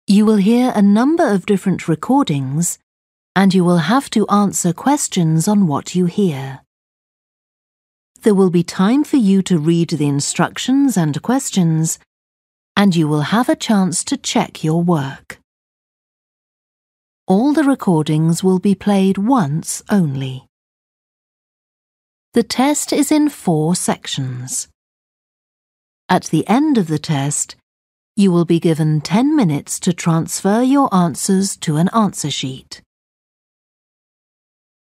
You will hear a number of different recordings, and you will have to answer questions on what you hear. There will be time for you to read the instructions and questions, and you will have a chance to check your work. All the recordings will be played once only. The test is in 4 sections. At the end of the test, you will be given 10 minutes to transfer your answers to an answer sheet.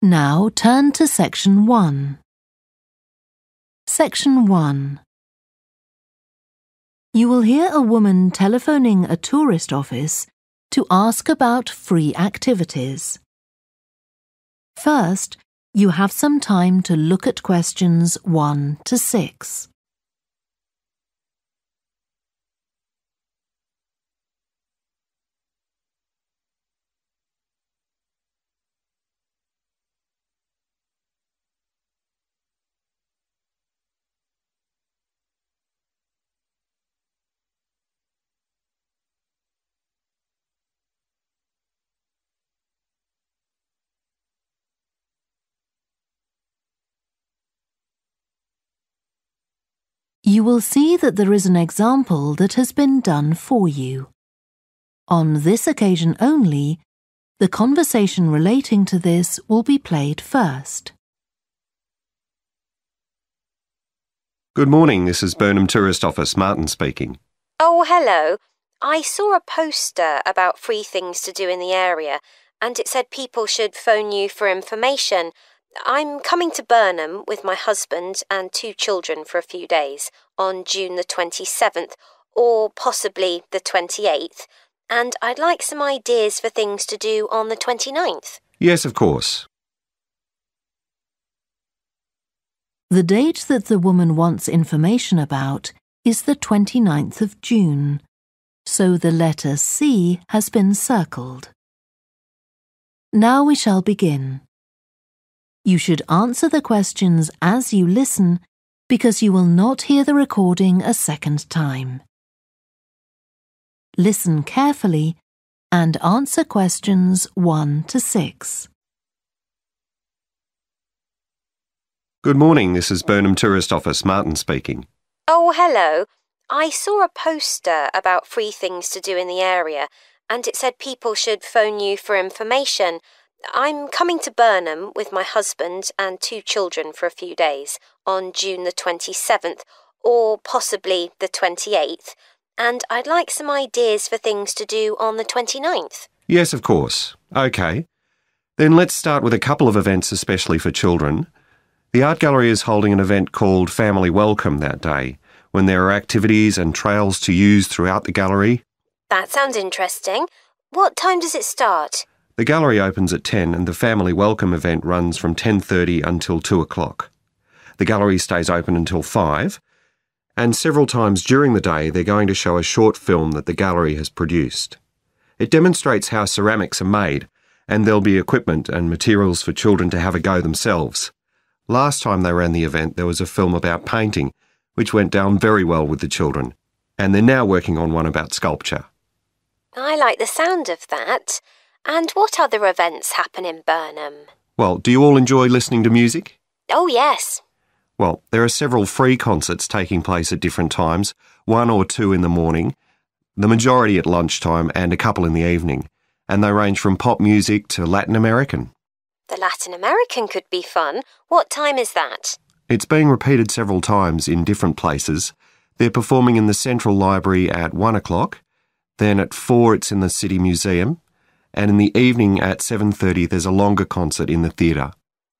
Now turn to Section 1. Section 1. You will hear a woman telephoning a tourist office to ask about free activities. First, you have some time to look at questions 1 to 6. You will see that there is an example that has been done for you. On this occasion only, the conversation relating to this will be played first. Good morning, this is Burnham Tourist Office, Martin speaking. Oh, hello. I saw a poster about free things to do in the area, and it said people should phone you for information. I'm coming to Burnham with my husband and 2 children for a few days on June the 27th, or possibly the 28th, and I'd like some ideas for things to do on the 29th. Yes, of course. The date that the woman wants information about is the 29th of June, so the letter C has been circled. Now we shall begin. You should answer the questions as you listen because you will not hear the recording a second time. Listen carefully and answer questions 1 to 6. Good morning, this is Burnham Tourist Office, Martin speaking. Oh, hello. I saw a poster about free things to do in the area, and it said people should phone you for information. I'm coming to Burnham with my husband and 2 children for a few days on June the 27th, or possibly the 28th, and I'd like some ideas for things to do on the 29th. Yes, of course. OK. Then let's start with a couple of events especially for children. The art gallery is holding an event called Family Welcome that day, when there are activities and trails to use throughout the gallery. That sounds interesting. What time does it start? The gallery opens at 10 and the Family Welcome event runs from 10:30 until 2 o'clock. The gallery stays open until 5, and several times during the day they're going to show a short film that the gallery has produced. It demonstrates how ceramics are made, and there'll be equipment and materials for children to have a go themselves. Last time they ran the event there was a film about painting, which went down very well with the children, and they're now working on one about sculpture. I like the sound of that. And what other events happen in Burnham? Well, do you all enjoy listening to music? Oh, yes. Well, there are several free concerts taking place at different times, 1 or 2 in the morning, the majority at lunchtime and a couple in the evening, and they range from pop music to Latin American. The Latin American could be fun. What time is that? It's being repeated several times in different places. They're performing in the Central Library at 1 o'clock, then at 4 it's in the City Museum, and in the evening at 7:30 there's a longer concert in the theatre.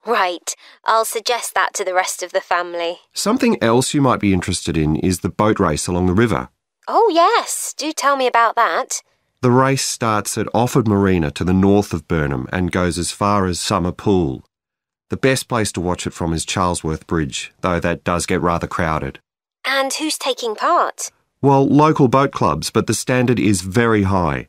Right. I'll suggest that to the rest of the family. Something else you might be interested in is the boat race along the river. Oh, yes. Do tell me about that. The race starts at Offord Marina to the north of Burnham and goes as far as Summer Pool. The best place to watch it from is Charlesworth Bridge, though that does get rather crowded. And who's taking part? Well, local boat clubs, but the standard is very high.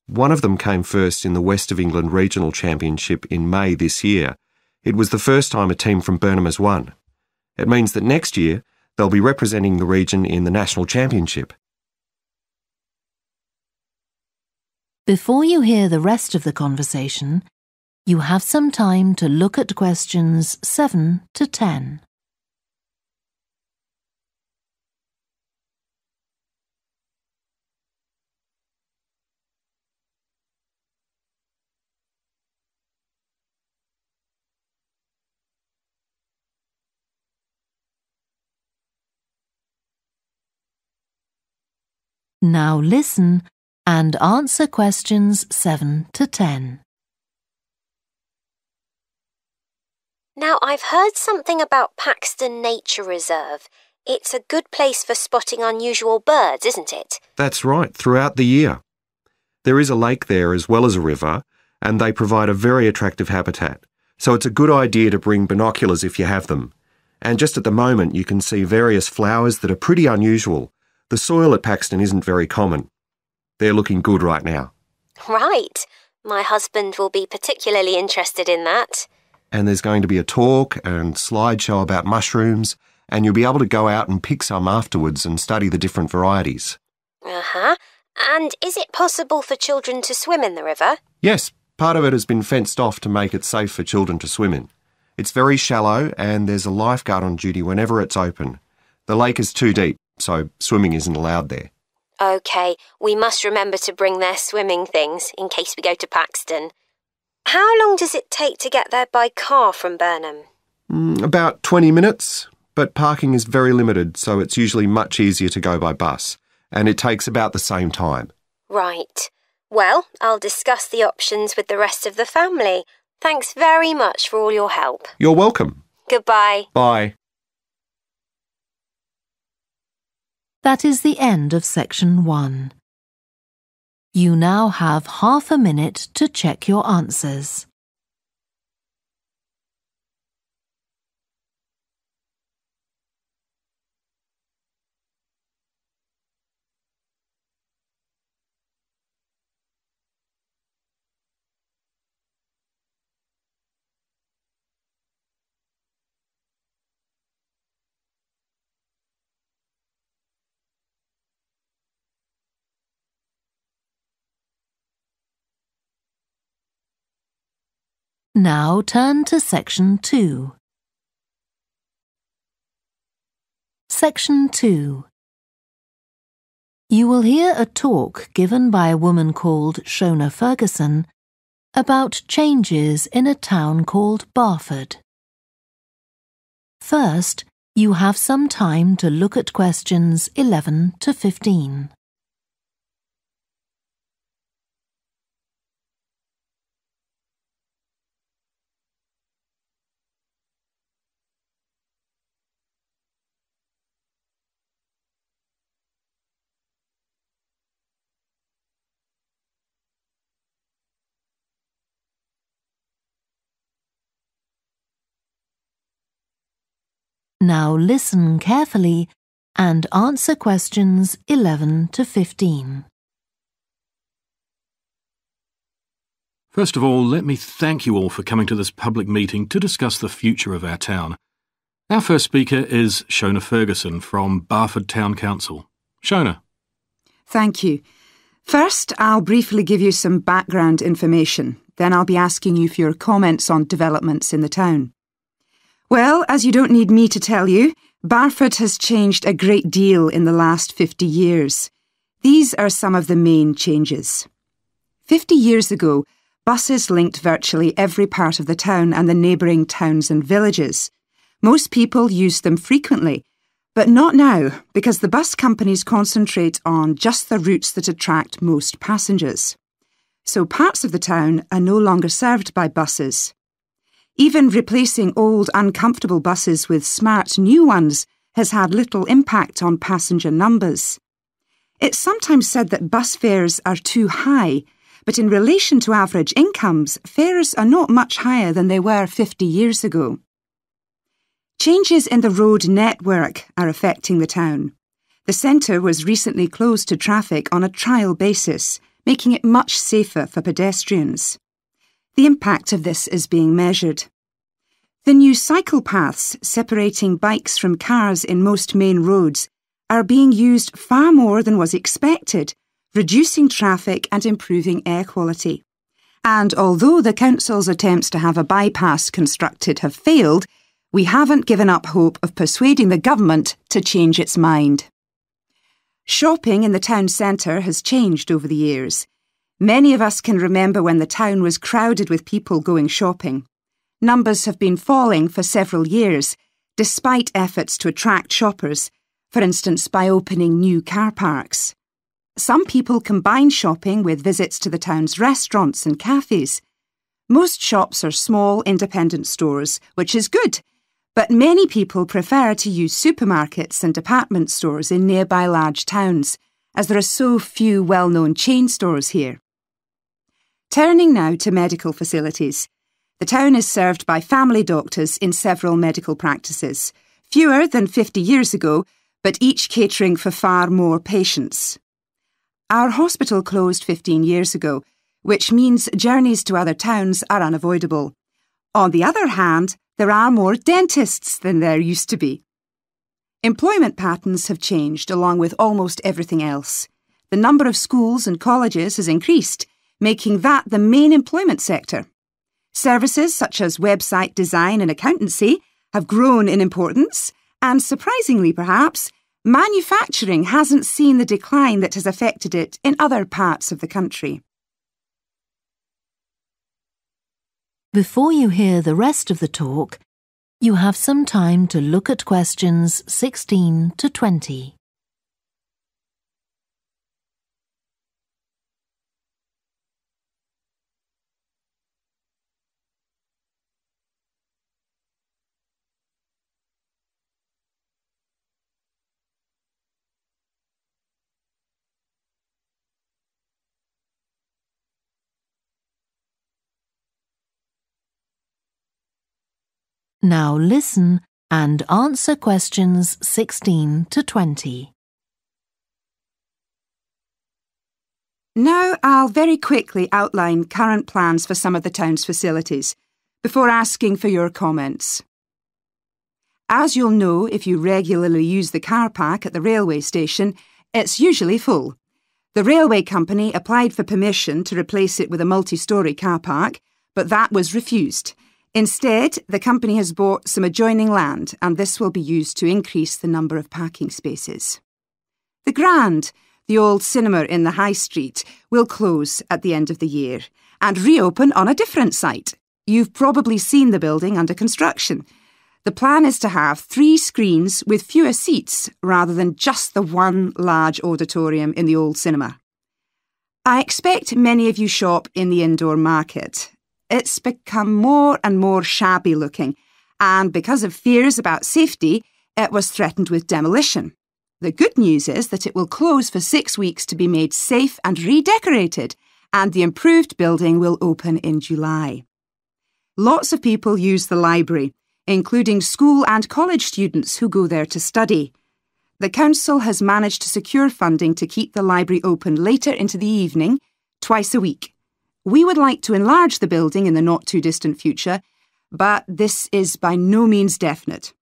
One of them came first in the West of England Regional Championship in May this year. It was the first time a team from Burnham has won. It means that next year they'll be representing the region in the National Championship. Before you hear the rest of the conversation, you have some time to look at questions 7 to 10. Now listen and answer questions 7 to 10. Now, I've heard something about Paxton Nature Reserve. It's a good place for spotting unusual birds, isn't it? That's right, throughout the year. There is a lake there as well as a river, and they provide a very attractive habitat. So it's a good idea to bring binoculars if you have them. And just at the moment you can see various flowers that are pretty unusual. The soil at Paxton isn't very common. They're looking good right now. Right. My husband will be particularly interested in that. And there's going to be a talk and slideshow about mushrooms, and you'll be able to go out and pick some afterwards and study the different varieties. Uh-huh. And is it possible for children to swim in the river? Yes, part of it has been fenced off to make it safe for children to swim in. It's very shallow and there's a lifeguard on duty whenever it's open. The lake is too deep, so swimming isn't allowed there. OK, we must remember to bring their swimming things in case we go to Paxton. How long does it take to get there by car from Burnham? About 20 minutes, but parking is very limited, so it's usually much easier to go by bus, and it takes about the same time. Right. Well, I'll discuss the options with the rest of the family. Thanks very much for all your help. You're welcome. Goodbye. Bye. That is the end of section 1. You now have half a minute to check your answers. Now turn to section 2. Section 2. You will hear a talk given by a woman called Shona Ferguson about changes in a town called Barford. First, you have some time to look at questions 11 to 15. Now listen carefully and answer questions 11 to 15. First of all, let me thank you all for coming to this public meeting to discuss the future of our town. Our first speaker is Shona Ferguson from Barford Town Council. Shona. Thank you. First, I'll briefly give you some background information. Then I'll be asking you for your comments on developments in the town. Well, as you don't need me to tell you, Barford has changed a great deal in the last 50 years. These are some of the main changes. 50 years ago, buses linked virtually every part of the town and the neighbouring towns and villages. Most people used them frequently, but not now, because the bus companies concentrate on just the routes that attract most passengers. So parts of the town are no longer served by buses. Even replacing old, uncomfortable buses with smart, new ones has had little impact on passenger numbers. It's sometimes said that bus fares are too high, but in relation to average incomes, fares are not much higher than they were 50 years ago. Changes in the road network are affecting the town. The centre was recently closed to traffic on a trial basis, making it much safer for pedestrians. The impact of this is being measured. The new cycle paths separating bikes from cars in most main roads are being used far more than was expected, reducing traffic and improving air quality. And although the council's attempts to have a bypass constructed have failed, we haven't given up hope of persuading the government to change its mind. Shopping in the town centre has changed over the years. Many of us can remember when the town was crowded with people going shopping. Numbers have been falling for several years, despite efforts to attract shoppers, for instance by opening new car parks. Some people combine shopping with visits to the town's restaurants and cafes. Most shops are small, independent stores, which is good, but many people prefer to use supermarkets and department stores in nearby large towns, as there are so few well-known chain stores here. Turning now to medical facilities. The town is served by family doctors in several medical practices, fewer than 50 years ago, but each catering for far more patients. Our hospital closed 15 years ago, which means journeys to other towns are unavoidable. On the other hand, there are more dentists than there used to be. Employment patterns have changed along with almost everything else. The number of schools and colleges has increased, making that the main employment sector. Services such as website design and accountancy have grown in importance, and surprisingly perhaps, manufacturing hasn't seen the decline that has affected it in other parts of the country. Before you hear the rest of the talk, you have some time to look at questions 16 to 20. Now listen and answer questions 16 to 20. Now I'll very quickly outline current plans for some of the town's facilities, before asking for your comments. As you'll know if you regularly use the car park at the railway station, it's usually full. The railway company applied for permission to replace it with a multi-storey car park, but that was refused. Instead, the company has bought some adjoining land, and this will be used to increase the number of parking spaces. The Grand, the old cinema in the High Street, will close at the end of the year and reopen on a different site. You've probably seen the building under construction. The plan is to have 3 screens with fewer seats rather than just the one large auditorium in the old cinema. I expect many of you shop in the indoor market. It's become more and more shabby looking, and because of fears about safety, it was threatened with demolition. The good news is that it will close for 6 weeks to be made safe and redecorated, and the improved building will open in July. Lots of people use the library, including school and college students who go there to study. The council has managed to secure funding to keep the library open later into the evening, twice a week. We would like to enlarge the building in the not-too-distant future, but this is by no means definite.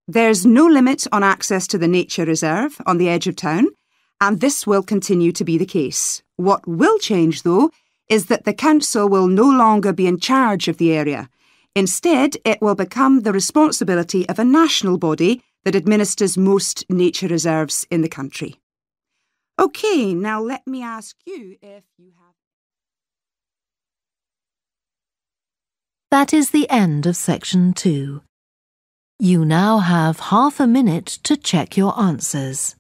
There's no limit on access to the nature reserve on the edge of town, and this will continue to be the case. What will change, though, is that the council will no longer be in charge of the area. Instead, it will become the responsibility of a national body that administers most nature reserves in the country. OK, now let me ask you if you have... That is the end of section 2. You now have half a minute to check your answers.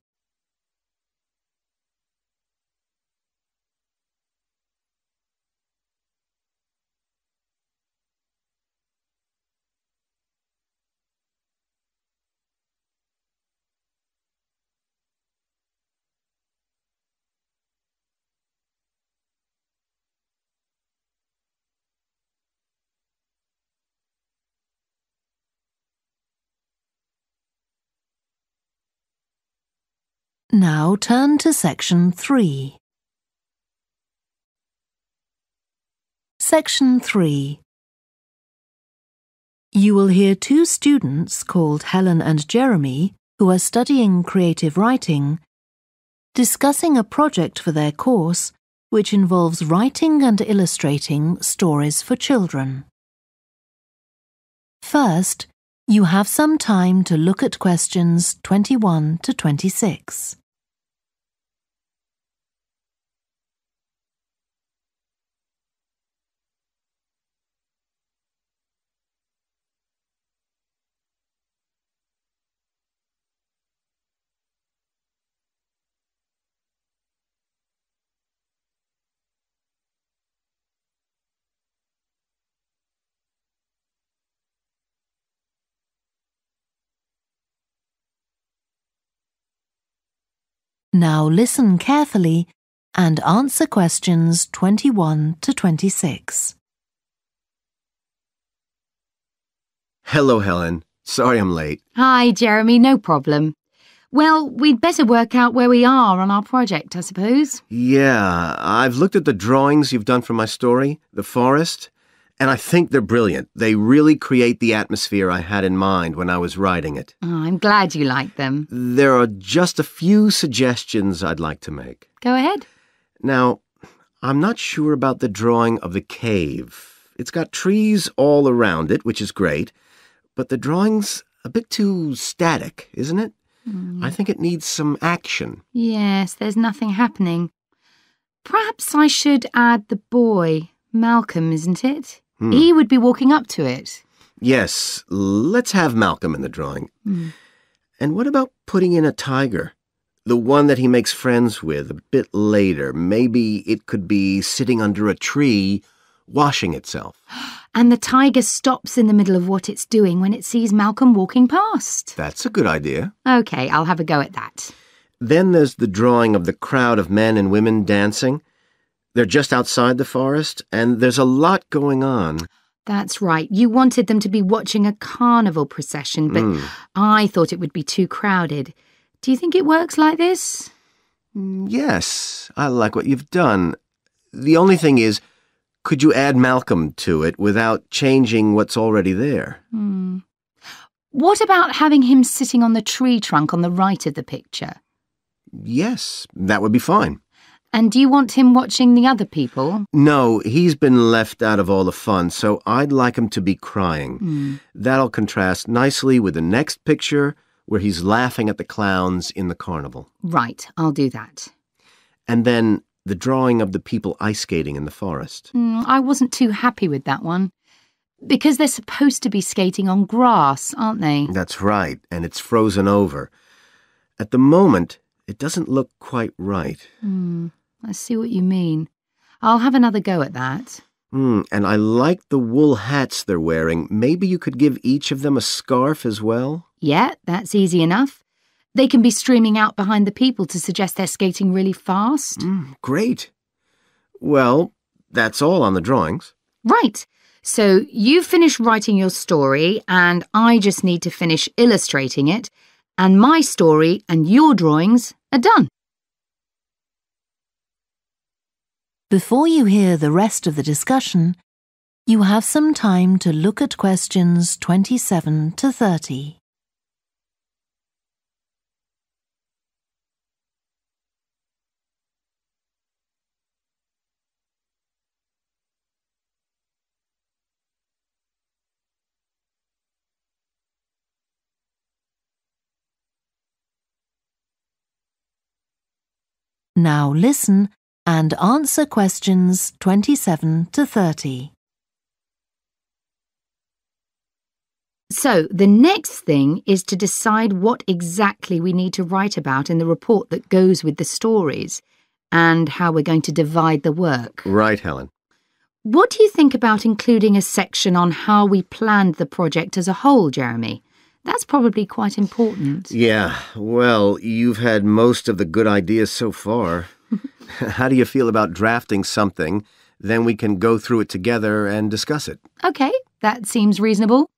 Now turn to section 3. Section 3. You will hear 2 students called Helen and Jeremy, who are studying creative writing, discussing a project for their course which involves writing and illustrating stories for children. First, you have some time to look at questions 21 to 26. Now listen carefully and answer questions 21 to 26. Hello, Helen. Sorry I'm late. Hi, Jeremy, no problem. Well, we'd better work out where we are on our project, I suppose. Yeah, I've looked at the drawings you've done for my story, The Forest, and I think they're brilliant. They really create the atmosphere I had in mind when I was writing it. Oh, I'm glad you like them. There are just a few suggestions I'd like to make. Go ahead. Now, I'm not sure about the drawing of the cave. It's got trees all around it, which is great, but the drawing's a bit too static, isn't it? I think it needs some action. Yes, there's nothing happening. Perhaps I should add the boy, Malcolm, isn't it? He would be walking up to it. Yes, let's have Malcolm in the drawing. And what about putting in a tiger? The one that he makes friends with a bit later. Maybe it could be sitting under a tree, washing itself. And the tiger stops in the middle of what it's doing when it sees Malcolm walking past. That's a good idea. OK, I'll have a go at that. Then there's the drawing of the crowd of men and women dancing. They're just outside the forest, and there's a lot going on. That's right. You wanted them to be watching a carnival procession, but I thought it would be too crowded. Do you think it works like this? Yes, I like what you've done. The only thing is, could you add Malcolm to it without changing what's already there? What about having him sitting on the tree trunk on the right of the picture? Yes, that would be fine. And do you want him watching the other people? No, he's been left out of all the fun, so I'd like him to be crying. That'll contrast nicely with the next picture where he's laughing at the clowns in the carnival. Right, I'll do that. And then the drawing of the people ice skating in the forest. I wasn't too happy with that one. Because they're supposed to be skating on grass, aren't they? That's right, and it's frozen over. At the moment, it doesn't look quite right. I see what you mean. I'll have another go at that. And I like the wool hats they're wearing. Maybe you could give each of them a scarf as well? Yeah, that's easy enough. They can be streaming out behind the people to suggest they're skating really fast. Great. Well, that's all on the drawings. Right. So you finish writing your story and I just need to finish illustrating it, and my story and your drawings are done. Before you hear the rest of the discussion, you have some time to look at questions 27 to 30. Now listen and answer questions 27 to 30. So the next thing is to decide what exactly we need to write about in the report that goes with the stories and how we're going to divide the work. Right, Helen. What do you think about including a section on how we planned the project as a whole, Jeremy? That's probably quite important. Yeah, well, you've had most of the good ideas so far. How do you feel about drafting something? Then we can go through it together and discuss it. OK, that seems reasonable.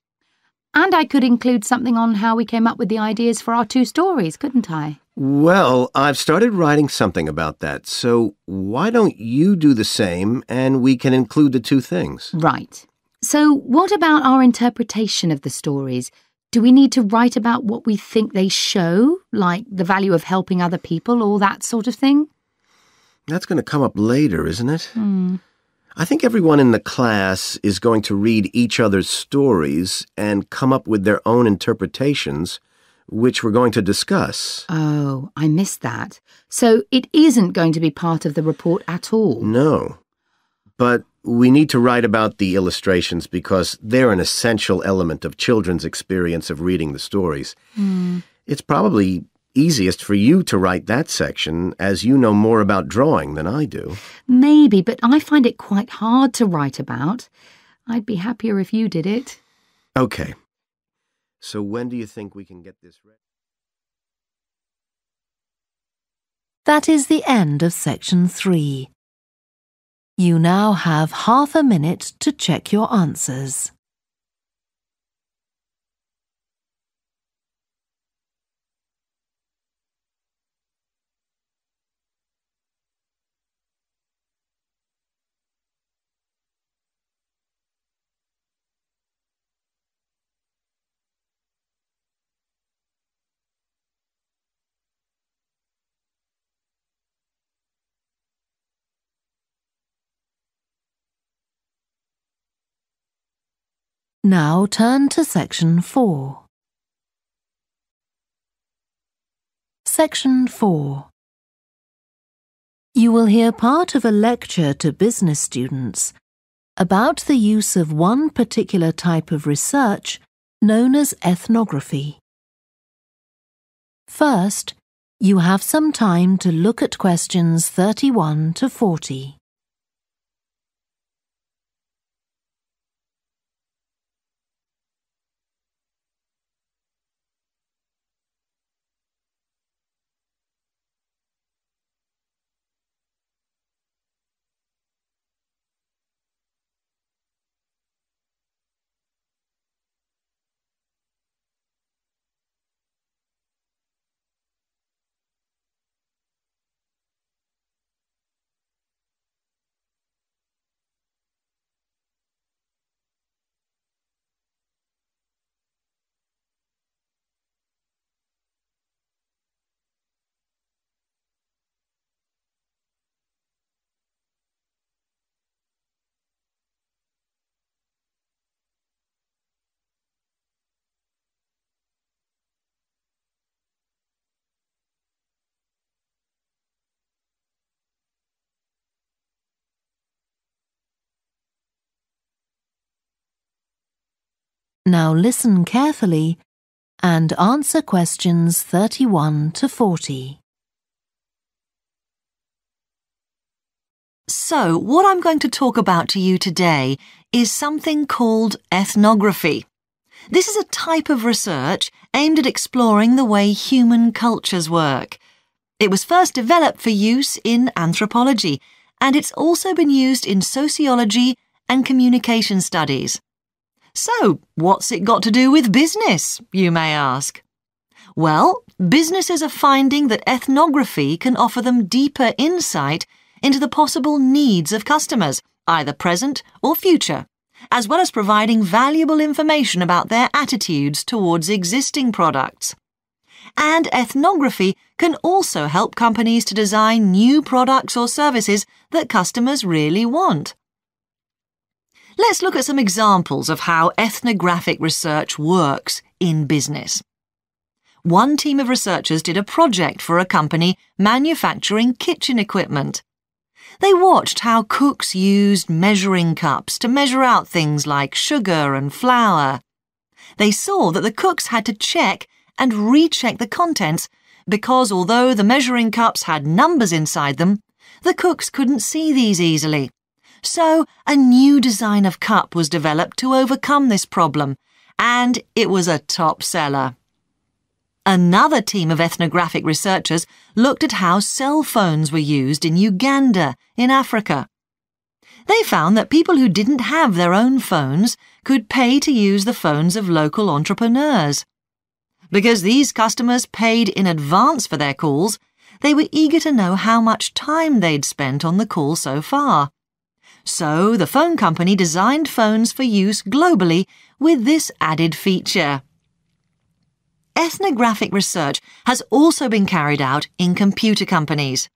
And I could include something on how we came up with the ideas for our two stories, couldn't I? Well, I've started writing something about that, so why don't you do the same and we can include the two things? Right. So what about our interpretation of the stories? Do we need to write about what we think they show, like the value of helping other people, all that sort of thing? That's going to come up later, isn't it? I think everyone in the class is going to read each other's stories and come up with their own interpretations, which we're going to discuss. Oh, I missed that. So it isn't going to be part of the report at all? No. But we need to write about the illustrations because they're an essential element of children's experience of reading the stories. It's probably easiest for you to write that section, as you know more about drawing than I do. Maybe, but I find it quite hard to write about. I'd be happier if you did it. Okay. So when do you think we can get this ready? That is the end of section 3. You now have half a minute to check your answers. Now turn to section 4. Section 4. You will hear part of a lecture to business students about the use of one particular type of research known as ethnography. First, you have some time to look at questions 31 to 40. Now listen carefully and answer questions 31 to 40. So, what I'm going to talk about to you today is something called ethnography. This is a type of research aimed at exploring the way human cultures work. It was first developed for use in anthropology, and it's also been used in sociology and communication studies. So, what's it got to do with business, you may ask? Well, businesses are finding that ethnography can offer them deeper insight into the possible needs of customers, either present or future, as well as providing valuable information about their attitudes towards existing products. And ethnography can also help companies to design new products or services that customers really want. Let's look at some examples of how ethnographic research works in business. One team of researchers did a project for a company manufacturing kitchen equipment. They watched how cooks used measuring cups to measure out things like sugar and flour. They saw that the cooks had to check and recheck the contents because although the measuring cups had numbers inside them, the cooks couldn't see these easily. So a new design of cup was developed to overcome this problem, and it was a top seller. Another team of ethnographic researchers looked at how cell phones were used in Uganda, in Africa. They found that people who didn't have their own phones could pay to use the phones of local entrepreneurs. Because these customers paid in advance for their calls, they were eager to know how much time they'd spent on the call so far. So the phone company designed phones for use globally with this added feature. ethnographic research has also been carried out in computer companies.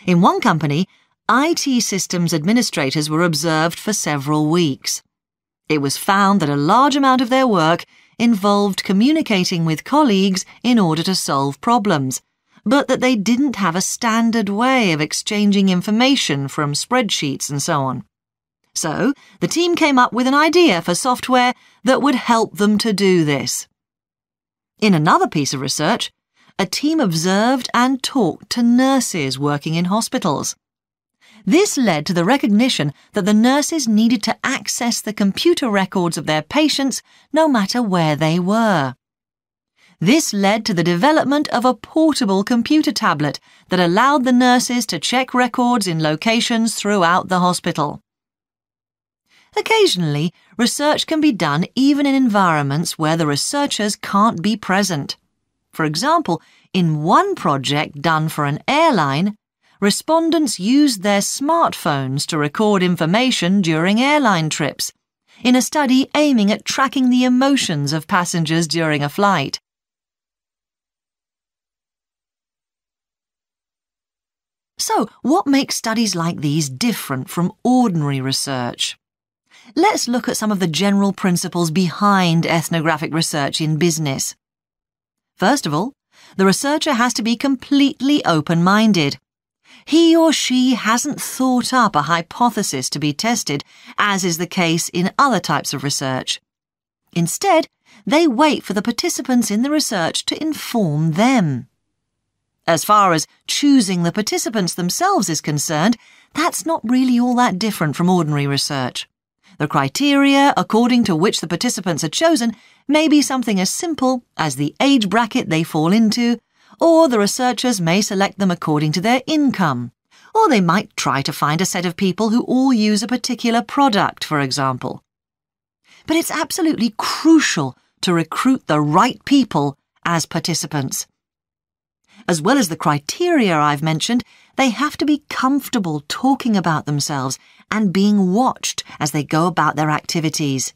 In one company, IT systems administrators were observed for several weeks. It was found that a large amount of their work involved communicating with colleagues in order to solve problems, but that they didn't have a standard way of exchanging information from spreadsheets and so on. So, the team came up with an idea for software that would help them to do this. In another piece of research, a team observed and talked to nurses working in hospitals. This led to the recognition that the nurses needed to access the computer records of their patients no matter where they were. This led to the development of a portable computer tablet that allowed the nurses to check records in locations throughout the hospital. Occasionally, research can be done even in environments where the researchers can't be present. For example, in one project done for an airline, respondents used their smartphones to record information during airline trips, in a study aiming at tracking the emotions of passengers during a flight. So, what makes studies like these different from ordinary research? Let's look at some of the general principles behind ethnographic research in business. First of all, the researcher has to be completely open-minded. He or she hasn't thought up a hypothesis to be tested, as is the case in other types of research. Instead, they wait for the participants in the research to inform them. As far as choosing the participants themselves is concerned, that's not really all that different from ordinary research. The criteria according to which the participants are chosen may be something as simple as the age bracket they fall into, or the researchers may select them according to their income, or they might try to find a set of people who all use a particular product, for example. But it's absolutely crucial to recruit the right people as participants. As well as the criteria I've mentioned, they have to be comfortable talking about themselves and being watched as they go about their activities.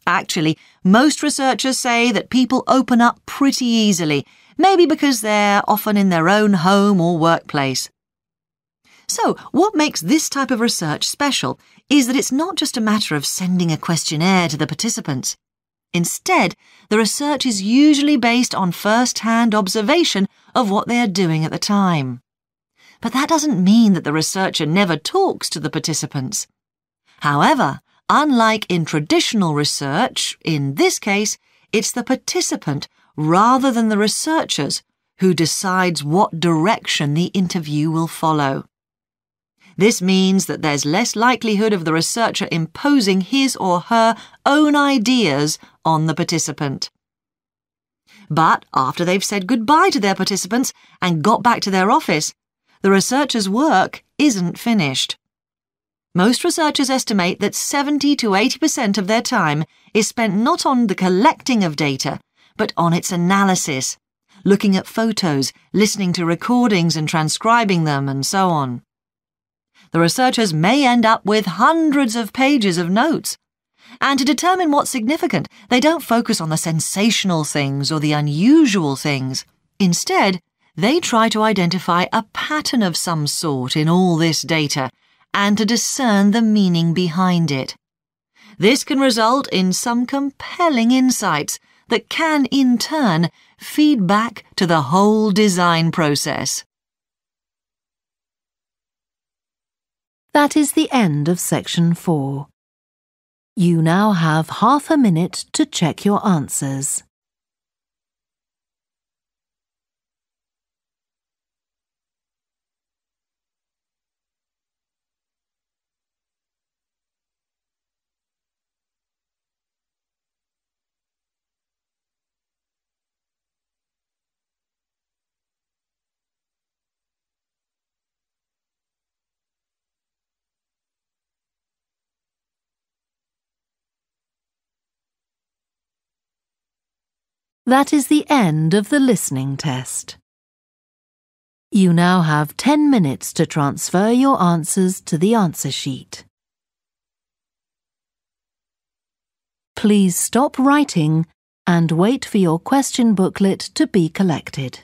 Actually, most researchers say that people open up pretty easily, maybe because they're often in their own home or workplace. So, what makes this type of research special is that it's not just a matter of sending a questionnaire to the participants. Instead, the research is usually based on first-hand observation of what they are doing at the time. But that doesn't mean that the researcher never talks to the participants. However, unlike in traditional research, in this case, it's the participant rather than the researchers who decides what direction the interview will follow. This means that there's less likelihood of the researcher imposing his or her own ideas on the participant. But after they've said goodbye to their participants and got back to their office, the researcher's work isn't finished. Most researchers estimate that 70 to 80% of their time is spent not on the collecting of data, but on its analysis, looking at photos, listening to recordings and transcribing them, and so on. The researchers may end up with hundreds of pages of notes. And to determine what's significant, they don't focus on the sensational things or the unusual things. Instead, they try to identify a pattern of some sort in all this data and to discern the meaning behind it. This can result in some compelling insights that can, in turn, feed back to the whole design process. That is the end of section 4. You now have half a minute to check your answers. That is the end of the listening test. You now have 10 minutes to transfer your answers to the answer sheet. Please stop writing and wait for your question booklet to be collected.